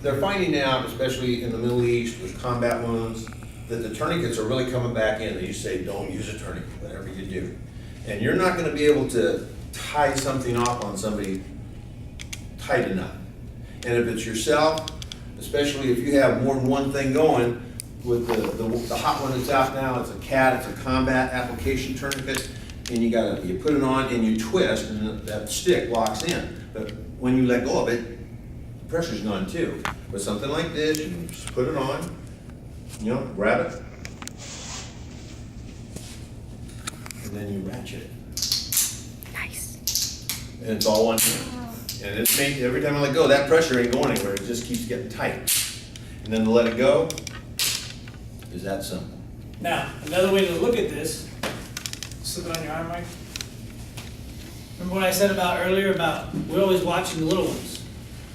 they're finding out, especially in the Middle East with combat wounds, that the tourniquets are really coming back in. They used to say, don't use a tourniquet, whatever you do. And you're not gonna be able to tie something off on somebody tight enough. And if it's yourself, especially if you have more than one thing going, with the hot one that's out now, it's a CAT, it's a combat application tourniquet, and you put it on and you twist, and that stick locks in. But when you let go of it, the pressure's gone too. With something like this, you just put it on, grab it, and then you ratchet it. Nice. And it's all one hand. And it's made, every time I let go, that pressure ain't going anywhere, it just keeps getting tight. And then to let it go is that simple. Now, another way to look at this, slip it on your arm, Mike. Remember what I said about earlier about we're always watching the little ones.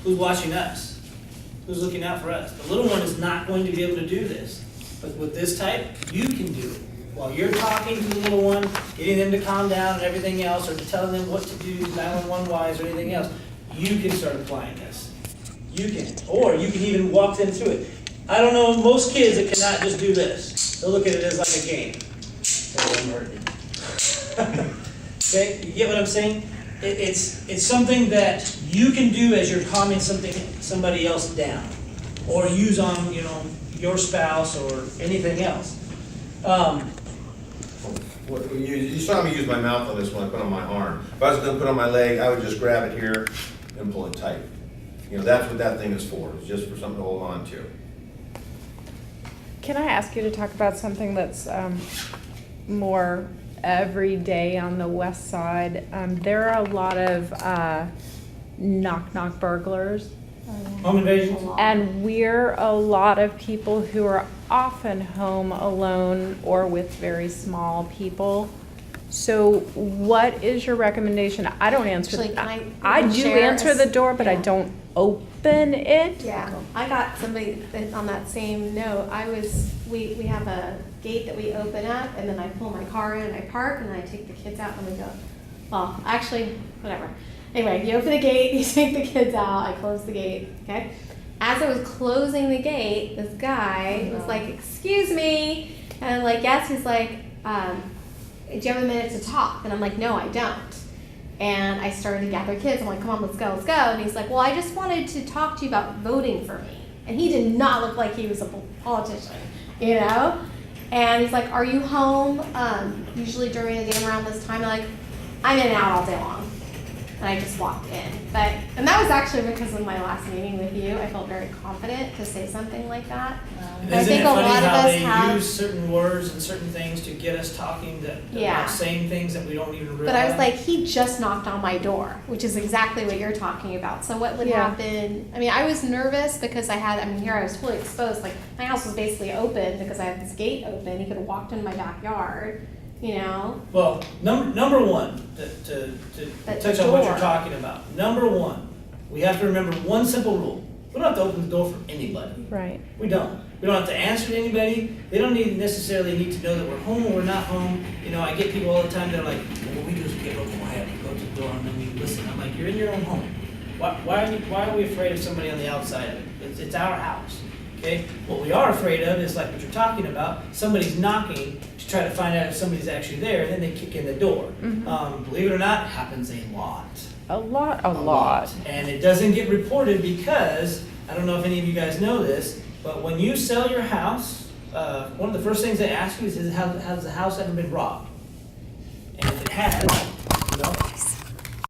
Who's watching us? Who's looking out for us? The little one is not going to be able to do this. But with this type, you can do it. While you're talking to the little one, getting them to calm down and everything else, or telling them what to do, 911 wise or anything else, you can start applying this. You can. Or you can even walk them through it. I don't know most kids that cannot just do this. They'll look at it as like a game. Okay, you get what I'm saying? It's something that you can do as you're calming somebody else down, or use on your spouse or anything else. You saw me use my mouth on this one, I put it on my arm. If I was gonna put it on my leg, I would just grab it here and pull it tight. That's what that thing is for. It's just for something to hold on to. Can I ask you to talk about something that's more everyday on the west side? There are a lot of knock-knock burglars. Home invasions? And we're a lot of people who are often home alone or with very small people. So what is your recommendation? I don't answer. Actually, I do share answer the door, but I yeah. don't open it. Yeah, I got somebody that on that same note. We have a gate that we open up, and then I pull my car in and I park, and then I take the kids out and we go. Well, actually, whatever. Anyway, you open the gate, you take the kids out, I close the gate, okay? As I was closing the gate, this guy was like, excuse me, and I'm like, yes. He's like, do you have a minute to talk? And I'm like, no, I don't. And I started to gather kids. I'm like, come on, let's go, let's go. And he's like, well, I just wanted to talk to you about voting for me. And he did not look like he was a politician, And he's like, are you home usually during the day around this time? I'm like, I'm in and out all day long. And I just walked in. And that was actually because of my last meeting with you. I felt very confident to say something like that. I Isn't think it a funny lot of how us they have. use certain words and certain things to get us talking Yeah. about saying things that we don't even realize? But I was like, he just knocked on my door, which is exactly what you're talking about. So what would Yeah. happen? I mean, I was nervous because here I was fully exposed. Like, my house was basically open because I had this gate open. He could have walked into my backyard, Well, number one, to At touch the on what you're door. talking about. Number one, we have to remember one simple rule. We don't have to open the door for anybody. Right. We don't. We don't have to answer to anybody. They don't necessarily need to know that we're home or we're not home. I get people all the time that are like, well, what we do is we get real quiet. We go to the door and then we listen. I'm like, you're in your own home. Why are we afraid of somebody on the outside of it? It's our house. Okay? What we are afraid of is like what you're talking about. Somebody's knocking to try to find out if somebody's actually there, and then they kick in the door. Mm-hmm. Believe it or not, it happens a lot. A lot. And it doesn't get reported because, I don't know if any of you guys know this, but when you sell your house, one of the first things they ask you is has the house ever been robbed? And if it has,